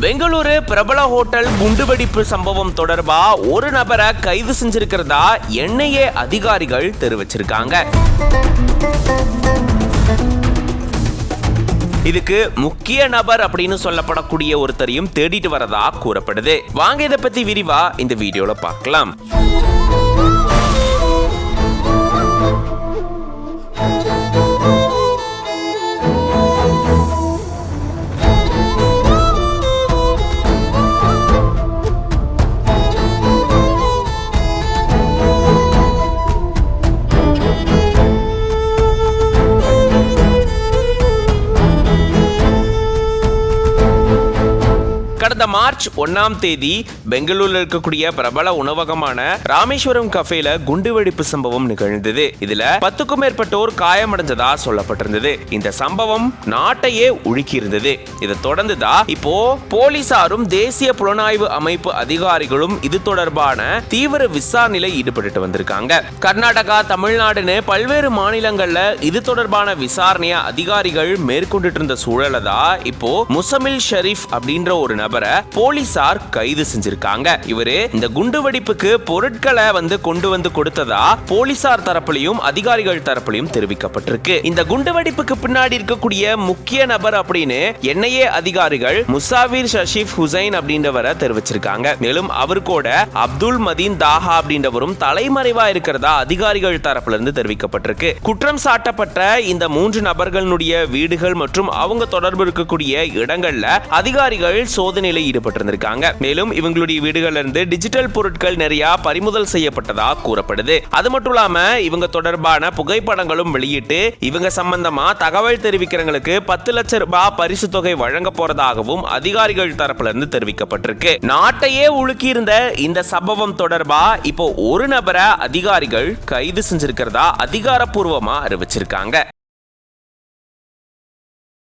பெங்களூரு பிரபல ஹோட்டல் குண்டுவெடிப்பு சம்பவம் தொடர்பா ஒரு நபரை கைது செஞ்சிருக்கிறதா என்ஐஏ அதிகாரிகள் தெரிவிச்சிருக்காங்க. இதுக்கு முக்கிய நபர் அப்படின்னு சொல்லப்படக்கூடிய ஒருத்தரையும் தேடிட்டு வரதா கூறப்படுது. வாங்க இதை பத்தி விரிவா இந்த வீடியோல பார்க்கலாம். கடந்த மார்ச் 1ஆம் தேதி பெங்களூர்ல இருக்கக்கூடிய பிரபல உணவகமான ராமேஸ்வரம் கஃபேல குண்டுவெடிப்பு சம்பவம் நிகழ்ந்தது. இதுல 10க்கும் மேற்பட்டோர் காயமடைஞ்சதா சொல்லப்பட்டிருந்தது. இந்த சம்பவம் நாட்டையே உலுக்கி இருந்தது. இதை தொடர்ந்துதான் இப்போ போலீசாரும் தேசிய புலனாய்வு அமைப்பு அதிகாரிகளும் இது தொடர்பான தீவிர விசாரணையில ஈடுபட்டு வந்திருக்காங்க. கர்நாடகா, தமிழ்நாடுன்னு பல்வேறு மாநிலங்கள்ல இது தொடர்பான விசாரணைய அதிகாரிகள் மேற்கொண்டுட்டு இருந்த சூழல தான் இப்போ முசமில் ஷெரீப் அப்படின்ற ஒரு நபரை போலீசார் கைது செஞ்சிருக்காங்க. இவரு இந்த குண்டுவெடிப்புக்கு பொருட்களை கொண்டு வந்து கொடுத்ததா போலீசார் தரப்புலையும் அதிகாரிகள் தரப்புலையும் தெரிவிக்கப்பட்டிருக்கு. இந்த குண்டுவெடிப்புக்கு பின்னாடி இருக்கக்கூடிய முக்கிய நபர் அப்படின்னு என்ஐஏ அதிகாரிகள் முசாவிர் ஷஷீப் ஹுசைன் அப்படின்றவரை தெரிவிச்சிருக்காங்க. மேலும் அவர் கூட அப்துல் மதீன் தாஹா அப்படின்றவரும் தலைமறைவா இருக்கிறதா அதிகாரிகள் தரப்புல இருந்து தெரிவிக்கப்பட்டிருக்கு. குற்றம் சாட்டப்பட்ட இந்த 3 நபர்களுடைய வீடுகள் மற்றும் அவங்க தொடர்பு இருக்கக்கூடிய இடங்கள்ல அதிகாரிகள் சோதனையில ஈடுபட்டிருந்திருக்காங்க. மேலும் இவங்களுடைய வீடுகள்ல இருந்து டிஜிட்டல் பொருட்கள் நிறைய பறிமுதல் செய்யப்பட்டதா கூறப்படுது. அது மட்டும் இல்லாம இவங்க தொடர்பான புகைப்படங்களும் வெளியிட்டு இவங்க சம்பந்தமா தகவல் தெரிவிக்கிறவங்களுக்கு 10 லட்சம் ரூபாய் பரிசு தொகை வழங்க போறதாகவும் அதிகாரிகள் தரப்புல இருந்து தெரிவிக்கப்பட்டிருக்கு. நாட்டையே உலுக்கி இருந்த இந்த சம்பவம் தொடர்பா இப்போ ஒரு நபரை அதிகாரிகள் கைது செஞ்சிருக்கிறதா அதிகாரப்பூர்வமா அறிவிச்சிருக்காங்க.